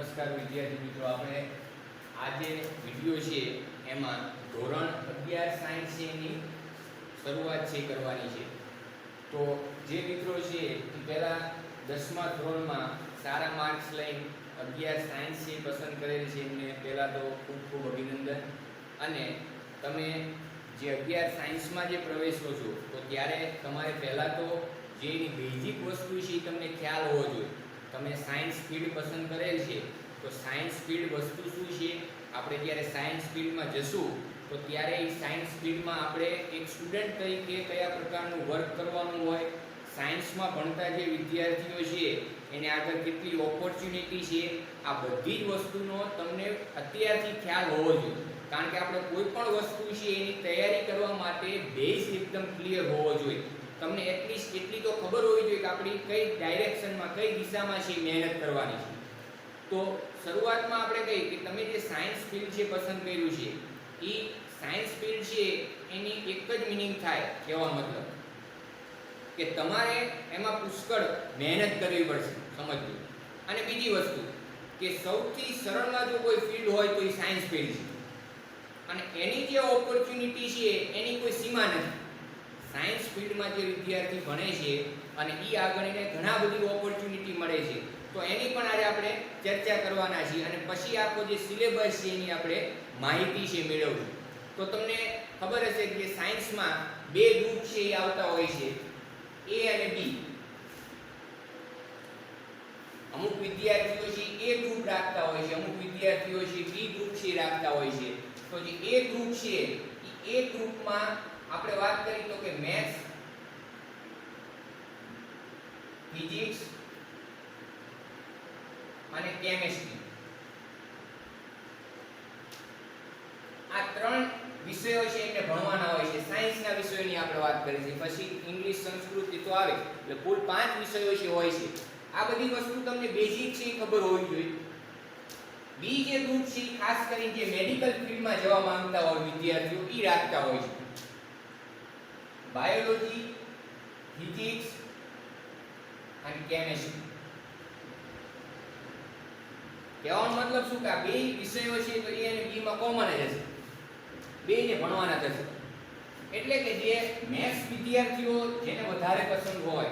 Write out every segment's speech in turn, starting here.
નમસ્કાર વિદ્યાર્થી મિત્રો, આપણે આ જે વિડીયો છે એમાં ધોરણ 11 સાયન્સ છે એની શરૂઆત છે કરવાની છે. તો જે મિત્રો છે એ પહેલાં 10મા ધોરણમાં સારા માર્ક્સ લઈને 11 સાયન્સ છે પસંદ કરેલી છે એમને પહેલાં તો ખૂબ ખૂબ અભિનંદન. અને તમે જે 11 સાયન્સમાં જે પ્રવેશો છો તો ત્યારે તમારે પહેલાં તો જે એની બેઝિક વસ્તુ છે એ તમને ખ્યાલ હોવો જોઈએ. તમે સાયન્સ ફિલ્ડ પસંદ કરેલ છે તો સાયન્સ ફિલ્ડ વસ્તુ શું છે, આપણે જ્યારે સાયન્સ ફિલ્ડમાં જશું તો ત્યારે એ સાયન્સ ફિલ્ડમાં આપણે એક સ્ટુડન્ટ તરીકે કયા પ્રકારનું વર્ક કરવાનું હોય, સાયન્સમાં ભણતા જે વિદ્યાર્થીઓ છે એને આગળ કેટલી ઓપોર્ચ્યુનિટી છે, આ બધી જ વસ્તુનો તમને અત્યારથી ખ્યાલ હોવો જોઈએ. કારણ કે આપણે કોઈ પણ વસ્તુ છે એની તૈયારી કરવા માટે બેઝ એકદમ ક્લિયર હોવો જોઈએ. તમને એટલીસ્ટ એટલી તો ખબર હોવી જોઈએ કે આપણી કઈ ડાયરેક્શનમાં કઈ દિશામાં છે મહેનત કરવાની છે. તો શરૂઆતમાં આપણે કહીએ કે તમે જે સાયન્સ ફિલ્ડ છે પસંદ કર્યું છે એ સાયન્સ ફિલ્ડ છે એની એક જ મિનિંગ થાય, કહેવાનો મતલબ કે તમારે એમાં પુષ્કળ મહેનત કરવી પડશે, સમજજો. અને બીજી વસ્તુ કે સૌથી સરળમાં જો કોઈ ફિલ્ડ હોય તો એ સાયન્સ ફિલ્ડ છે. અને એની જે ઓપોર્ચ્યુનિટી છે એની કોઈ સીમા નથી. સાયન્સ ફિલ્ડમાં જે વિદ્યાર્થી ભણે છે અને એ આગળ એને ઘણા બધી ઓપોર્ચ્યુનિટી મળે છે, તો એની પણ આજે આપણે ચર્ચા કરવાના છીએ. અને પછી આખો જે સિલેબસ છે એની આપણે માહિતી છે મેળવવી. તો તમને ખબર હશે કે સાયન્સમાં બે ગ્રુપ છે એ આવતા હોય છે, એ અને બી. અમુક વિદ્યાર્થીઓ છે એ ગ્રુપ રાખતા હોય છે, અમુક વિદ્યાર્થીઓ છે બી ગ્રુપ છે રાખતા હોય છે. તો જે એ ગ્રુપ છે એ ગ્રુપમાં આપણે વાત કરી તો કે મેથ્સ, ફિઝિક્સ અને કેમિસ્ટ્રી, આ ત્રણ વિષયો છે એને ભણવાના હોય છે. સાયન્સના વિષયોની આપણે વાત કરી છે, પછી ઇંગ્લિશ, સંસ્કૃત તો આવે, એટલે કુલ 5 વિષયો છે હોય છે. આ બધી વસ્તુ તમને બેઝિક છે ખબર હોવી જોઈએ. બી જે ગ્રુપ છે ખાસ કરીને જે મેડિકલ ફિલ્ડમાં જવા માંગતા હોય વિદ્યાર્થીઓ એ રાખતા હોય છે. બાયોલોજી, ફિઝિક્સ અને કેમિસ્ટ્રી. કહેવાનો મતલબ શું કે આ બે વિષયો છે તો એ અને બી માં કોમન જ હશે, બેને ભણવાના થશે. એટલે કે જે મેથ્સ વિદ્યાર્થીઓ જેને વધારે પસંદ હોય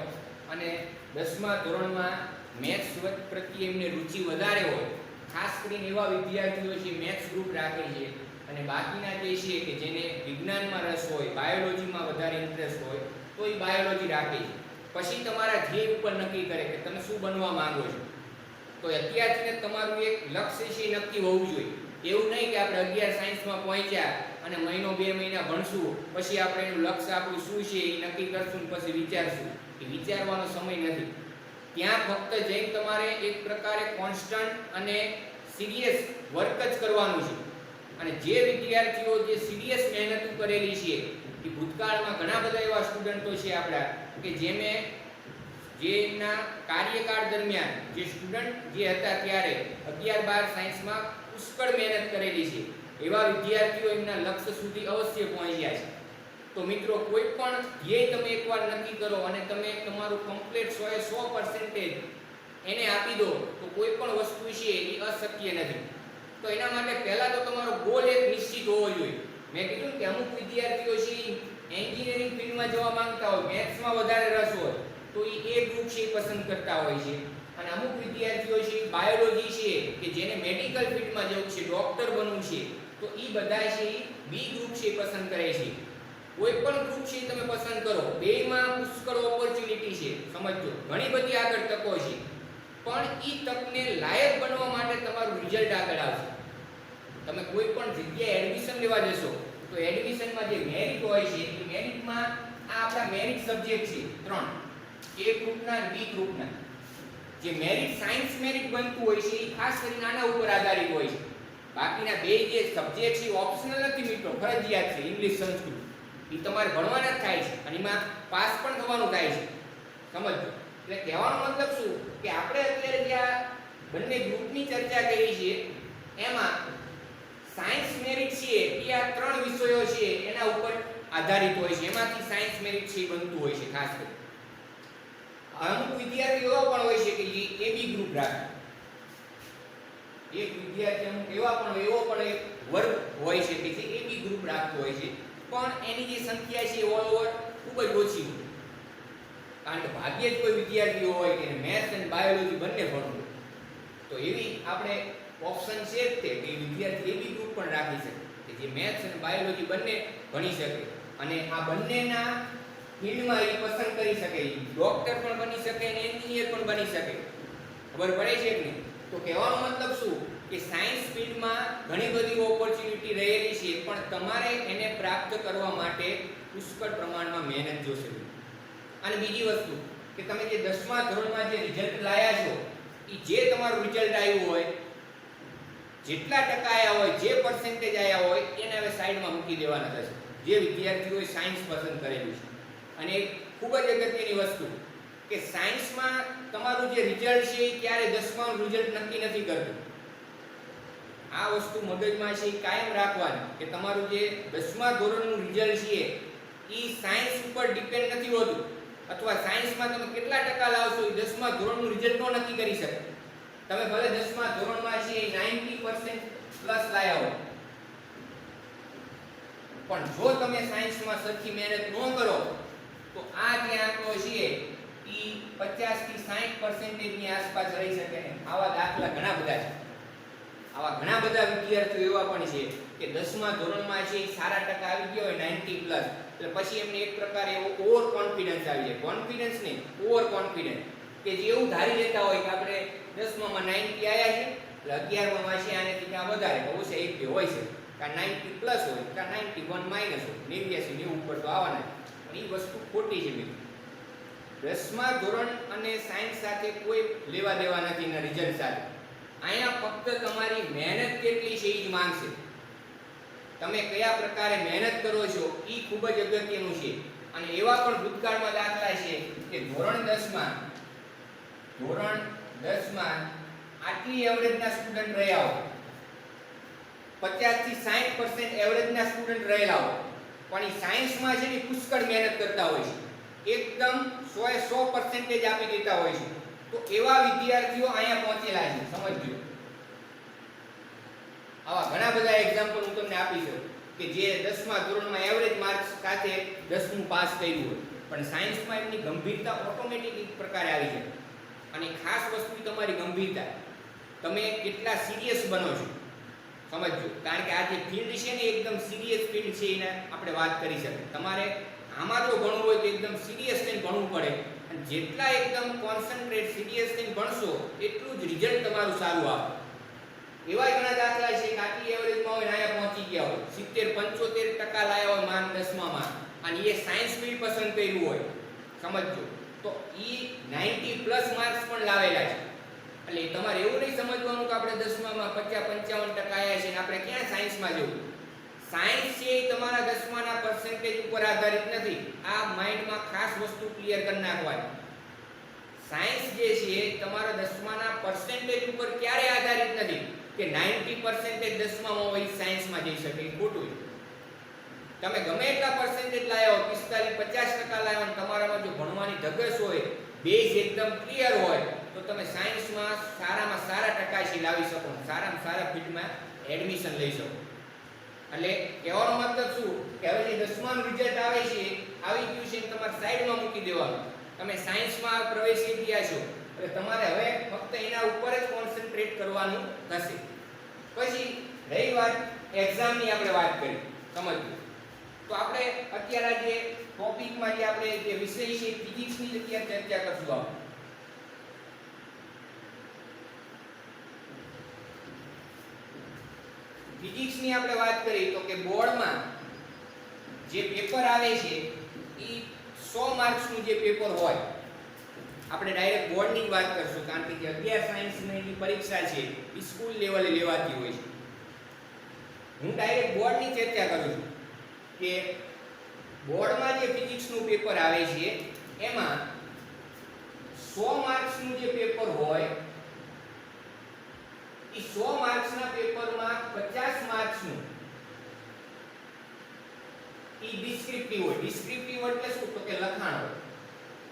અને 10મા ધોરણમાં મેથ્સ પ્રત્યે એમને રુચિ વધારે હોય, ખાસ કરીને એવા વિદ્યાર્થીઓ છે મેથ્સ ગ્રુપ રાખે છે. અને બાકીના જે છે કે જેને વિજ્ઞાનમાં રસ હોય, બાયોલોજીમાં વધારે ઇન્ટરેસ્ટ હોય તો એ બાયોલોજી રાખે છે. પછી તમારા ધ્યેય ઉપર નક્કી કરે કે તમે શું બનવા માંગો છો. તો અત્યારથી તમારું એક લક્ષ્ય છે નક્કી હોવું જોઈએ. એવું નહીં કે આપણે 11 સાયન્સમાં પહોંચ્યા અને મહિનો 2 મહિના ભણશું પછી આપણે એનું લક્ષ્ય આપણું શું છે એ નક્કી કરશું પછી વિચારશું. એ વિચારવાનો સમય નથી. ત્યાં ફક્ત જઈને તમારે એક પ્રકારે કોન્સ્ટન્ટ અને સિરિયસ વર્ક જ કરવાનું છે. અને જે વિદ્યાર્થીઓ જે સિરિયસ મહેનત કરેલી છે એ ભૂતકાળમાં ઘણા બધા એવા સ્ટુડન્ટો છે આપણા કે જેમના કાર્યકાળ દરમિયાન જે સ્ટુડન્ટ જે હતા ત્યારે 11-12 સાયન્સમાં પુષ્કળ મહેનત કરેલી છે. એવા વિદ્યાર્થીઓ એમના લક્ષ્ય સુધી અવશ્ય પહોંચ્યા છે. તો મિત્રો, કોઈ પણ ધ્યેય તમે એકવાર નક્કી કરો અને તમે તમારું કમ્પ્લીટ 100% એને આપી દો તો કોઈ પણ વસ્તુ છે એ અશક્ય નથી. તો એના માટે પહેલા તો તમારો ગોલ એક નિશ્ચિત હોવો જોઈએ. મેં કીધું કે અમુક વિદ્યાર્થીઓ છે એન્જિનિયરિંગ ફિલ્ડમાં જવા માંગતા હોય, મેથ્સમાં વધારે રસ હોય તો એ ગ્રુપ છે પસંદ કરતા હોય છે. અને અમુક વિદ્યાર્થીઓ છે બાયોલોજી છે કે જેને મેડિકલ ફિલ્ડમાં જવું છે, ડોક્ટર બનવું છે, તો એ બધા છે બી ગ્રુપ છે પસંદ કરે છે. કોઈ પણ ગ્રુપ છે તમે પસંદ કરો, બેમાં પુષ્કળ ઓપોર્ચ્યુનિટી છે, સમજો. ઘણી બધી આગળ તકો છે, પણ એ તકને લાયક બનવા માટે તમારું રિઝલ્ટ આગળ આવશે. તમે કોઈ પણ જગ્યાએ એડમિશન લેવા જશો તો એડમિશનમાં જે મેરિટ હોય છે એ મેરિટમાં આ આપણા મેરિટ સબ્જેક્ટ છે 3, એ ગ્રુપના અને બી ગ્રુપના. જે મેરિટ સાયન્સ મેરિટ બનતું હોય છે એ ખાસ કરીને આના ઉપર આધારિત હોય છે. બાકીના બે જે સબ્જેક્ટ છે ઓપ્શનલ નથી મિત્રો, ફરજિયાત છે. ઇંગ્લિશ, સંસ્કૃત એ તમારે ભણવાના જ થાય છે અને એમાં પાસ પણ થવાનું થાય છે, સમજો. એટલે કહેવાનો મતલબ શું કે આપણે અત્યારે જે આ બંને ગ્રુપની ચર્ચા કરી છે એમાં સાયન્સ મેરિટ છે એ આ 3 વિષયો છે એના ઉપર આધારિત હોય છે. એમાંથી સાયન્સ મેરિટ છે બનતું હોય છે ખાસ કરીને. અમુક વિદ્યાર્થીઓ એવા પણ હોય છે કે જે એ બી ગ્રુપ રાખે એક વિદ્યાર્થી અમુક એવો પણ એક વર્ગ હોય છે કે જે એબી ગ્રુપ રાખતો હોય છે, પણ એની જે સંખ્યા છે ઓલ ઓવર ખૂબ જ ઓછી હોય. કારણ કે ભાગ્યે જ કોઈ વિદ્યાર્થીઓ હોય કે મેથ્સ અને બાયોલોજી બંને ભણવું, તો એવી આપણે ઓપ્શન છે જ તે કે વિદ્યાર્થી એબી ગ્રુપ પણ રાખી શકે કે જે મેથ્સ અને બાયોલોજી બંને ભણી શકે અને આ બંનેના ફિલ્ડમાં એ પસંદ કરી શકે. ડોક્ટર પણ બની શકે અને એન્જિનિયર પણ બની શકે. ખબર પડે છે કે નહીં? તો કહેવાનો મતલબ શું કે સાયન્સ ફિલ્ડમાં ઘણી બધી ઓપોર્ચ્યુનિટી રહેલી છે, પણ તમારે એને પ્રાપ્ત કરવા માટે પુષ્કળ પ્રમાણમાં મહેનત જોશે. અને બીજી વસ્તુ કે તમે જે 10મા ધોરણમાં જે રિઝલ્ટ લાયા છો, એ જે તમારું રિઝલ્ટ આવ્યું હોય, જેટલા ટકા આવ્યા હોય, જે પર્સન્ટેજ આવ્યા હોય, એને હવે સાઈડમાં મૂકી દેવાના થશે જે વિદ્યાર્થીઓએ સાયન્સ પસંદ કરેલું છે. અને ખૂબ જ અગત્યની વસ્તુ કે સાયન્સમાં તમારું જે રિઝલ્ટ છે એ ક્યારે 10માનું રિઝલ્ટ નક્કી નથી કરતું. આ વસ્તુ મગજમાં છે એ કાયમ રાખવાની કે તમારું જે 10મા ધોરણનું રિઝલ્ટ છે એ સાયન્સ ઉપર ડિપેન્ડ નથી હોતું, અથવા સાયન્સમાં તમે કેટલા ટકા લાવશો એ 10મા ધોરણનું રિઝલ્ટ નો નક્કી કરી શકે. તમે ભલે 10મા ધોરણમાં છે 90% પ્લસ લાયા હો, પણ જો તમે સાયન્સમાં સરખી મહેનત ન કરો તો આ જે આંકડો છે એ 50 થી 60% ની આસપાસ રહી શકે. આવા દાખલા ઘણા બધા છે. આવા ઘણા બધા વિદ્યાર્થીઓ એવા પણ છે કે 10મા ધોરણમાં છે સારા ટકા આવી ગયા હોય 90 પ્લસ, એટલે પછી એમને એક પ્રકારે એવો ઓવર કોન્ફિડન્સ આવી જાય. કોન્ફિડન્સ નહીં, ઓવર કોન્ફિડન્સ, કે જે એવું ધારી લેતા હોય કે આપણે 10મામાં 90 આવ્યા છે એટલે 11મામાં છે આનેથી કાં વધારે ઓછા એક હોય છે, કાં 90 પ્લસ હોય કાં 91 માઇનસ હોય, 89 90 ઉપર તો આવવાના. પણ એ વસ્તુ ખોટી છે મિત્રો. 10મા ધોરણ અને સાયન્સ સાથે કોઈ લેવા દેવા નથી એના રિઝલ્ટ સાથે. અહીંયા ફક્ત તમારી મહેનત કેટલી છે એ જ માંગશે. તમે કયા પ્રકારે મહેનત કરો છો એ ખૂબ જ અગત્યનું છે. અને એવા પણ ભૂતકાળમાં દાખલા છે કે ધોરણ 10માં આટલી એવરેજના સ્ટુડન્ટ રહ્યા હોય, 50 થી 60% એવરેજના સ્ટુડન્ટ રહેલા હોય, પણ એ સાયન્સમાં છે ને પુષ્કળ મહેનત કરતા હોય છે, એકદમ 100% આપી દેતા હોય છે. તો એવા વિદ્યાર્થીઓ અહીંયા પહોંચેલા છે, સમજજો. આવા ઘણા બધા એક્ઝામ્પલ હું તમને આપી શકું કે જે 10મા ધોરણમાં એવરેજ માર્ક્સ સાથે 10મું પાસ કર્યું હોય, પણ સાયન્સમાં એમની ગંભીરતા ઓટોમેટિક એક પ્રકારે આવી જાય. અને ખાસ વસ્તુ તમારી ગંભીરતા, તમે કેટલા સિરિયસ બનો છો, સમજજો. કારણ કે આ જે ફિલ્ડ છે ને એકદમ સિરિયસ ફિલ્ડ છે, એને આપણે વાત કરી શકીએ. તમારે આમાં જો ભણવું હોય તો એકદમ સિરિયસ થઈને ભણવું પડે, અને જેટલા એકદમ કોન્સન્ટ્રેટ સિરિયસ થઈને ભણશો એટલું જ રિઝલ્ટ તમારું સારું આવે. એવા ઘણા દાખલા છે કે આટલી એવરેજમાં હોય અહીંયા પહોંચી ગયા હોય, 70-75% લાયા હોય માન 10મામાં, અને એ સાયન્સ ફિલ્ડ પસંદ કર્યું હોય, સમજજો. તો એ 90 પ્લસ માર્ક્સ પણ લાવેલા છે. એટલે તમારે એવું નહીં સમજવાનું કે આપણે 10મામાં 50-55% આવ્યા છે ને આપણે ક્યાં સાયન્સમાં જવું. સાયન્સ છે એ તમારા 10માના પર્સન્ટેજ ઉપર આધારિત નથી. આ માઇન્ડમાં ખાસ વસ્તુ ક્લિયર કરી નાખવાની. સાયન્સ જે છે તમારા 10માના પર્સન્ટેજ ઉપર ક્યારે આધારિત નથી કે 90% 10મામાં હોય સાયન્સમાં જઈ શકે, એ ખોટું છે. તમે ગમે એટલા પર્સન્ટેજ લાયા હો, 45-50% લાયા હો, તમારામાં જો ભણવાની ધગશ હોય, બેઝ એકદમ ક્લિયર હોય, તો તમે સાયન્સમાં સારામાં સારા ટકાશી લાવી શકો, સારામાં સારા ફિલ્ડમાં એડમિશન લઈ શકો. એટલે કહેવાનો મતલબ શું કે હવે જે 10માનું રિઝલ્ટ આવે છે આવી ગયું છે, તમારે સાઈડમાં મૂકી દેવાનું. તમે સાયન્સમાં પ્રવેશી ગયા છો એટલે તમારે હવે ફક્ત એના ઉપર જ કોન્સન્ટ્રેટ કરવાનું થશે. પછી રહી વાત એક્ઝામની, આપણે વાત કરી, સમજજો. તો આપણે અત્યારે જે ટોપિકમાં જે આપણે જે વિષય છે ફિઝિક્સની અત્યારે ચર્ચા કરશું. આપણે ફિઝિક્સની આપણે વાત કરી તો કે બોર્ડમાં જે પેપર આવે છે એ 100 માર્ક્સનું જે પેપર હોય, આપણે ડાયરેક્ટ બોર્ડની જ વાત કરશું. કારણ કે જે 11 સાયન્સની પરીક્ષા છે એ સ્કૂલ લેવલે લેવાતી હોય છે. હું ડાયરેક્ટ બોર્ડની ચર્ચા કરું છું કે બોર્ડમાં જે ફિઝિક્સનું પેપર આવે છે એમાં 100 માર્ક્સનું જે પેપર હોય એ 100 માર્ક્સના પેપરમાં 50 માર્ક્સનું ઈ ડિસ્ક્રિપ્ટિવ હોય. ડિસ્ક્રિપ્ટિવ એટલે શું? તો કે લખાણ હોય.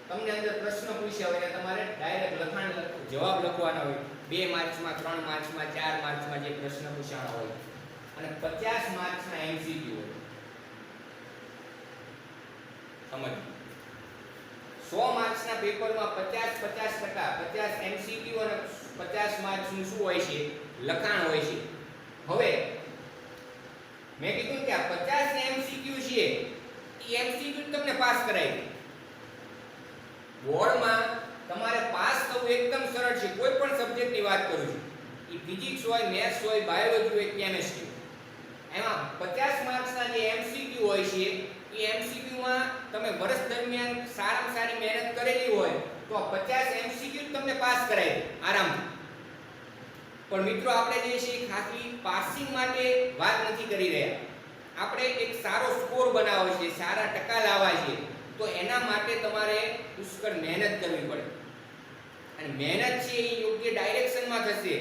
તમને અંદર પ્રશ્ન પૂછ્યા હોય એટલે તમારે ડાયરેક્ટ જવાબ લખવાના હોય. 2 માર્ક્સમાં, 3 માર્ક્સમાં, 4 માર્ક્સમાં જે પ્રશ્ન પૂછાણા હોય અને 50 માર્ક્સના એમસીક્યુ હોય. સમજ. 100 માર્ક્સના પેપરમાં 50% 50 એમસીક્યુ અને 50 માર્ક્સનું શું હોય છે? લખાણ હોય છે. હવે મેં કીધું કે આ 50 એમસીક્યુ છે એ એમસીક્યુ તમને પાસ કરાવી દે. બોર્ડમાં તમારે પાસ થવું એકદમ સરળ છે. કોઈ પણ સબ્જેક્ટની વાત કરું છું, એ ફિઝિક્સ હોય, મેથ્સ હોય, બાયોલોજી હોય, કેમેસ્ટ્રી, એમાં 50 માર્ક્સના જે એમસીક્યુ હોય છે એ એમસીક્યુમાં તમે વર્ષ દરમિયાન સારામાં સારી મહેનત કરેલી હોય તો આ 50 એમસીક્યુ તમને પાસ કરાવી દે આરામથી. પણ મિત્રો આપણે જે છે ખાલી પાસિંગ માટે વાત નથી કરી રહ્યા. આપણે એક સારો સ્કોર બનાવવો છે, સારા ટકા લાવવા છે, તો એના માટે તમારે પુષ્કળ મહેનત કરવી પડે. અને મહેનત છે એ યોગ્ય ડાયરેક્શનમાં થશે,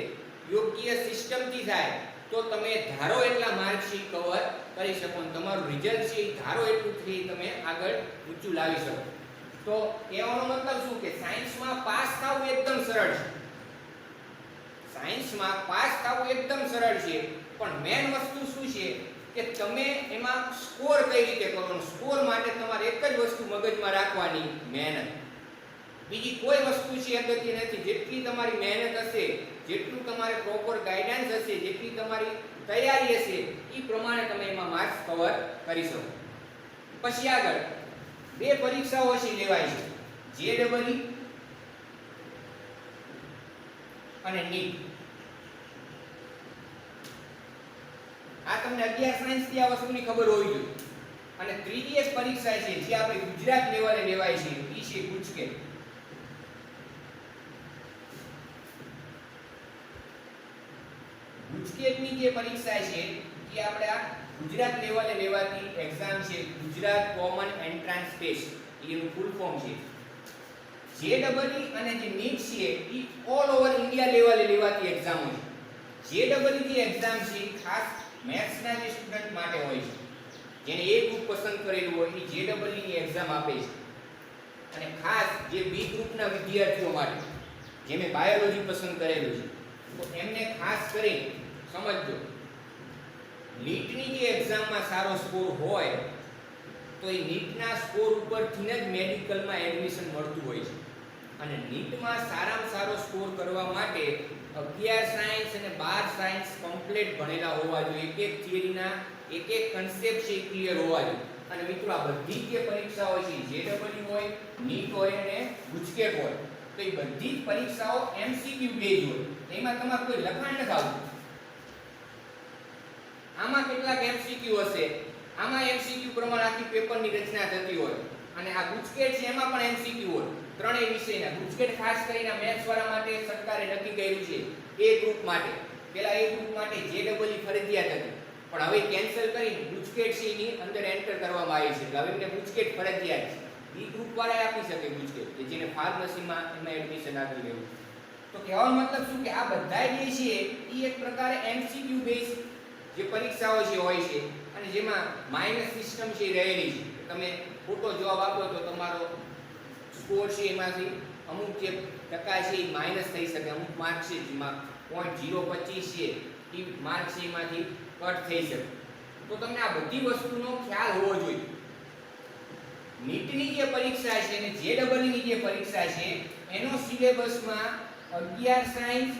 યોગ્ય સિસ્ટમથી થાય તો તમે ધારો એટલા માર્ક્સ કવર કરી શકો અને તમારું રિઝલ્ટ છે એ ધારો એટલું થી તમે આગળ ઊંચું લાવી શકો. તો કહેવાનો મતલબ શું કે સાયન્સમાં પાસ થવું એકદમ સરળ છે. સાયન્સમાં પાસ થવું એકદમ સરળ છે, પણ મેન વસ્તુ શું છે કે તમે એમાં સ્કોર કઈ રીતે કરવાનો. સ્કોર માટે તમારે એક જ વસ્તુ મગજમાં રાખવાની, મહેનત. બીજી કોઈ વસ્તુ છે અગત્ય નથી. જેટલી તમારી મહેનત હશે, જેટલું તમારે પ્રોપર ગાઈડન્સ હશે, જેટલી તમારી તૈયારી હશે, એ પ્રમાણે તમે એમાં માર્ક્સ કવર કરી શકો. પછી આગળ 2 પરીક્ષાઓ છે લેવાય છે, જેડબલઈ અને નીટ. આ તમને 11 સાયન્સ થી આ વસ્તુની ખબર હોવી જોઈએ. અને ત્રીજી એક પરીક્ષા છે જે આપણે ગુજરાત લેવલે લેવાય છે, એ છે ગુજકેટ. ગુજકેટની જે પરીક્ષા છે એ આપણે આ ગુજરાત લેવલે લેવાતી એક્ઝામ છે. ગુજરાત કોમન એન્ટ્રાન્સ ટેસ્ટ એનું ફૂલ ફોર્મ છે. જેડબલઈ અને જે નીટ છે એ ઓલ ઓવર ઇન્ડિયા લેવલે લેવાતી એક્ઝામો છે. જેડબલઈ ની એક્ઝામ છે ખાસ મેથ્સના જે સ્ટુડન્ટ માટે હોય છે, જેને એ ગ્રુપ પસંદ કરેલું હોય એ જેડબલઈ ની એક્ઝામ આપે છે. અને ખાસ જે બી ગ્રુપના વિદ્યાર્થીઓ માટે, જેને બાયોલોજી પસંદ કરેલું છે, તો એમને ખાસ કરી સમજજો, નીટની જે એક્ઝામમાં સારો સ્કોર હોય તો એ નીટના સ્કોર ઉપરથી જ મેડિકલમાં એડમિશન મળતું હોય છે. અને નીટમાં સારામાં સારો સ્કોર કરવા માટે 11 સાયન્સ અને 12 સાયન્સ કમ્પ્લીટ ભણેલા હોવા જોઈએ. એક થિયરીના એક કન્સેપ્ટ છે ક્લિયર હોવા જોઈએ. અને મિત્રો આ બધી જે પરીક્ષાઓ છે, જેડબલઈ હોય, નીટ હોય અને ગુજકેટ હોય, તો એ બધી જ પરીક્ષાઓ એમસીક્યુ બેઝ હોય. એમાં તમારે કોઈ લખાણ નથી આવતું. આમાં કેટલાક એમસીક્યુ હશે, આમાં એમસીક્યુ પ્રમાણે આખી પેપરની રચના થતી હોય. અને આ ગુજકેટ છે એમાં પણ એમસીક્યુ હોય, ત્રણેય વિષયના. ગુજકેટ ખાસ કરીને મેથ્સ વાળા માટે સરકારે નક્કી કર્યું છે, એ ગ્રુપ માટે. પહેલા એ ગ્રુપ માટે જેડબલઈ ફરજિયાત હતી, પણ હવે કેન્સલ કરી ગુજકેટ છે એની અંદર એન્ટર કરવામાં આવી છે. હવે એમને ગુજકેટ ફરજિયાત છે. એ ગ્રુપ વાળા આપી શકે ગુજકેટ, કે જેને ફાર્મસીમાં એમાં એડમિશન આપી લેવું. તો કહેવાનો મતલબ શું કે આ બધા જે છે એ એક પ્રકારે એમસીક્યુ બેઝ જે પરીક્ષાઓ છે હોય છે, અને જેમાં માઇનસ સિસ્ટમ છે રહેલી છે. તમે ખોટો જવાબ આપો તો તમારો સ્કોર છે એમાંથી અમુક જે ટકા છે એ માઇનસ થઈ શકે. અમુક માર્ક છે જેમાં 0.025 છે એ માર્ક છે એમાંથી કટ થઈ શકે. તો તમને આ બધી વસ્તુનો ખ્યાલ હોવો જોઈએ. નીટની જે પરીક્ષા છે અને જેડબલઈ ની જે પરીક્ષા છે એનો સિલેબસમાં 11 સાયન્સ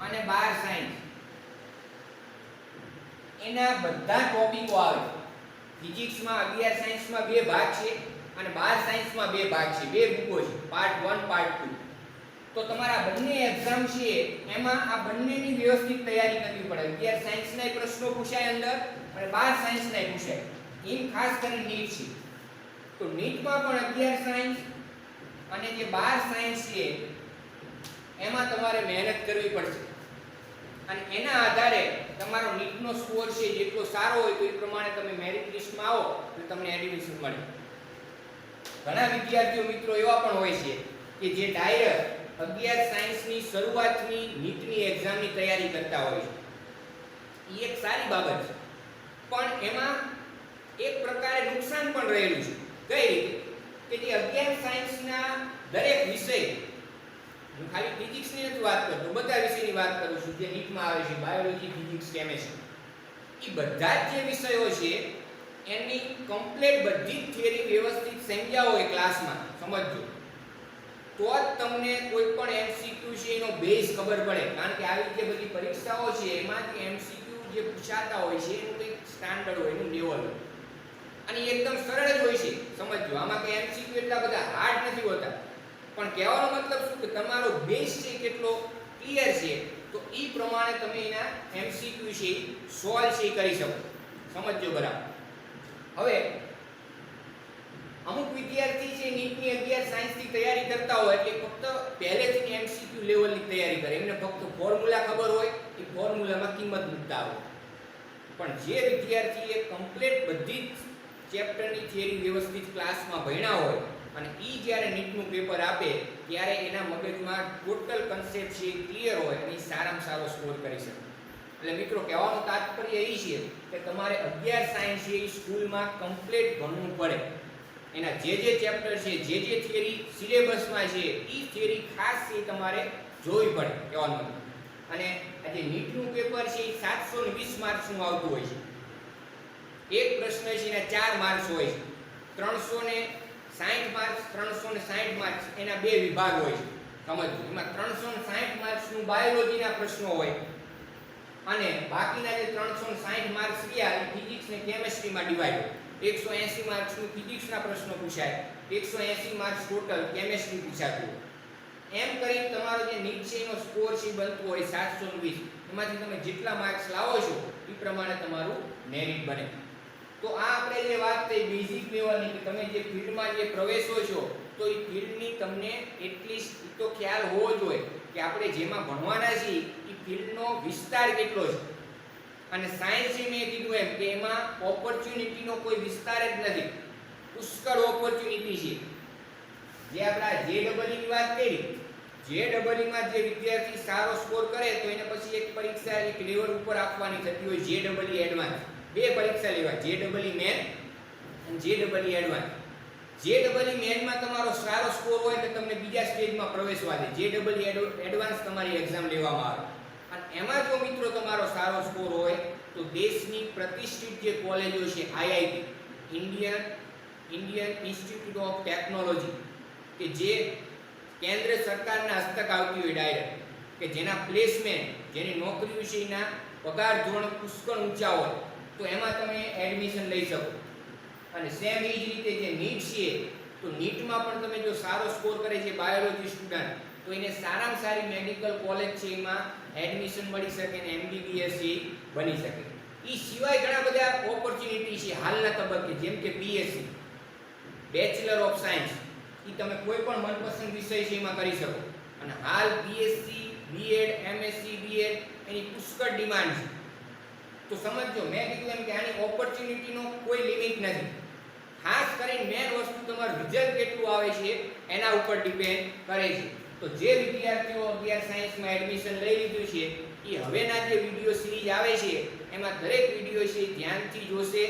અને 12 સાયન્સ એના બધા ટોપિકો આવે. ફિઝિક્સમાં 11 સાયન્સમાં 2 ભાગ છે અને 12 સાયન્સમાં 2 ભાગ છે, 2 બુકો છે, પાર્ટ 1 પાર્ટ 2. તો તમારા બંને એક્ઝામ છે એમાં આ બંનેની વ્યવસ્થિત તૈયારી કરવી પડે. 11 સાયન્સના પ્રશ્નો પૂછાય અંદર અને 12 સાયન્સના પૂછાય. એમ ખાસ કરીને નીટ છે. તો નીટમાં પણ 11 સાયન્સ અને જે 12 સાયન્સ છે એમાં તમારે મહેનત કરવી પડશે. અને એના આધારે તમારો નીટનો સ્કોર છે જેટલો સારો હોય તો એ પ્રમાણે તમે મેરિટ લિસ્ટમાં આવો તો તમને એડમિશન મળે. ઘણા વિદ્યાર્થીઓ મિત્રો એવા પણ હોય છે કે જે ડાયરેક્ટ 11 સાયન્સની શરૂઆતની નીટની એક્ઝામની તૈયારી કરતા હોય છે. એ એક સારી બાબત છે, પણ એમાં એક પ્રકારે નુકસાન પણ રહેલું છે. કઈ રીતે? કે કે જે 11 સાયન્સના દરેક વિષય, હું ખાલી ફિઝિક્સની નથી વાત કરતો, બધા વિષયની વાત કરું છું જે નીટમાં આવે છે, બાયોલોજી, ફિઝિક્સ, કેમેસ્ટ્રી, એ બધા જ જે વિષયો છે એની કમ્પ્લીટ બધી જ થિયરી વ્યવસ્થિત સમજ્યા હોય ક્લાસમાં, સમજજો, તો જ તમને કોઈ પણ એમસીક્યુ છે એનો બેઝ ખબર પડે. કારણ કે આવી જે બધી પરીક્ષાઓ છે એમાંથી એમસીક્યુ જે પૂછાતા હોય છે એનું કંઈક સ્ટાન્ડર્ડ હોય, એનું લેવલ હોય, અને એકદમ સરળ જ હોય છે, સમજજો. આમાં કંઈ એમસીક્યુ એટલા બધા હાર્ડ નથી હોતા. પણ કહેવાનો મતલબ શું કે તમારો બેઝ છે કેટલો ક્લિયર છે, તો એ પ્રમાણે તમે એના એમસીક્યુ છે સોલ્વ છે કરી શકો, સમજજો બરાબર. હવે અમુક વિદ્યાર્થી છે નીટની 11 સાયન્સની તૈયારી કરતા હોય એટલે ફક્ત પહેલેથી એમસીક્યુ લેવલની તૈયારી કરે, એમને ફક્ત ફોર્મ્યુલા ખબર હોય, એ ફોર્મ્યુલામાં કિંમત મૂકતા હોય. પણ જે વિદ્યાર્થીએ કમ્પ્લીટ બધી જ ચેપ્ટરની થિયરી વ્યવસ્થિત ક્લાસમાં ભણ્યા હોય અને એ જ્યારે નીટનું પેપર આપે ત્યારે એના મગજમાં ટોટલ કન્સેપ્ટ છે ક્લિયર હોય અને એ સારામાં સારો સ્કોર કરી શકે. એટલે મિત્રો કહેવાનું તાત્પર્ય એ છે કે તમારે 11 સાયન્સ છે એ સ્કૂલમાં કમ્પ્લીટ ભણવું પડે. એના જે ચેપ્ટર છે, જે થિયરી સિલેબસમાં છે એ થિયરી ખાસ છે તમારે જોવી પડે, કહેવાનો મતલબ. અને આ જે નીટનું પેપર છે એ 720 માર્ક્સનું આવતું હોય છે. એક પ્રશ્ન છે એના 4 માર્ક્સ હોય છે, 360 માર્ક્સ, 360 માર્ક્સ એના બે વિભાગ હોય છે, સમજો. એમાં 360 માર્ક્સનું બાયોલોજીના પ્રશ્નો હોય અને બાકીના જે 360 માર્ક્સ ગયા એ ફિઝિક્સ ને કેમેસ્ટ્રીમાં ડિવાઈડ હોય. 180 માર્ક્સનું ફિઝિક્સના પ્રશ્નો પૂછાય, 180 માર્ક્સ ટોટલ કેમેસ્ટ્રી પૂછાતું હોય. એમ કરીને તમારો જે નીટ છે એનો સ્કોર છે બનતો હોય 720. એમાંથી તમે જેટલા માર્ક્સ લાવો છો એ પ્રમાણે તમારું મેરિટ બને. તો આ આપણે જે વાત થઈ બેઝિક લેવલની કે તમે જે ફિલ્ડમાં જે પ્રવેશો છો તો એ ફિલ્ડની તમને એટલીસ્ટ તો ખ્યાલ હોવો જોઈએ કે આપણે જેમાં ભણવાના છીએ એ ફિલ્ડનો વિસ્તાર કેટલો છે. અને સાયન્સ મેં કીધું એમ કે એમાં ઓપોર્ચ્યુનિટીનો કોઈ વિસ્તાર જ નથી, પુષ્કળ ઓપોર્ચ્યુનિટી છે. જે આપણા JEE ની વાત કરી, JEE માં જે વિદ્યાર્થી સારો સ્કોર કરે તો એને પછી એક પરીક્ષા એક લેવલ ઉપર આપવાની થતી હોય, JEE એડવાન્સ. બે પરીક્ષા લેવાય, JEE મેન અને JEE એડવાન્સ. JEE મેનમાં તમારો સારો સ્કોર હોય તો તમને બીજા સ્ટેજમાં પ્રવેશવા દે, JEE એડવાન્સ તમારી એક્ઝામ લેવામાં આવે. અને એમાં જો મિત્રો તમારો સારો સ્કોર હોય તો દેશની પ્રતિષ્ઠિત જે કોલેજો છે IIT, Indian institute of technology, કે જે કેન્દ્ર સરકારના હસ્તક આવતી હોય ડાયરેક્ટ, કે જેના પ્લેસમેન્ટ, જેની નોકરીઓ છે એના પગાર ધોરણ પુષ્કળ ઊંચા હોય, તો એમાં તમે એડમિશન લઈ શકો. અને સેમ એ જ રીતે જે નીટ છે તો નીટમાં પણ તમે જો સારો સ્કોર કરે છે બાયોલોજી સ્ટુડન્ટ તો એને સારામાં સારી મેડિકલ કોલેજ છે એમાં એડમિશન મળી શકે અને MBBS બની શકે. એ સિવાય ઘણા બધા ઓપોર્ચ્યુનિટી છે હાલના તબક્કે, જેમ કે BSc, બેચલર ઓફ સાયન્સ, એ તમે કોઈ પણ મનપસંદ વિષય છે એમાં કરી શકો. અને હાલ BSc, B.Ed, MSc, B.Ed એની પુષ્કળ ડિમાન્ડ છે. તો સમજો, મેં કીધું એમ કે આની ઓપોર્ચ્યુનિટીનો કોઈ લિમિટ નથી. ખાસ કરીને મેન વસ્તુ તમારું રિઝલ્ટ કેટલું આવે છે એના ઉપર ડિપેન્ડ કરે છે. તો જે વિદ્યાર્થીઓ 11 સાયન્સમાં એડમિશન લઈ લીધું છે એ હવેના જે વિડીયો સિરીઝ આવે છે એમાં દરેક વિડીયો છે ધ્યાનથી જોશે.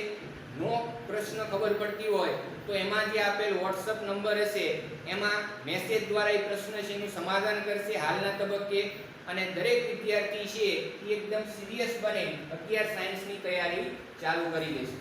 નો પ્રશ્ન ખબર પડતી હોય તો એમાં જે આપેલ WhatsApp નંબર હશે એમાં મેસેજ દ્વારા એ પ્રશ્ન છે એનું સમાધાન કરશે હાલના તબક્કે. અને દરેક વિદ્યાર્થી છે એ એકદમ સિરિયસ બને 11 સાયન્સની તૈયારી ચાલુ કરી દેશે.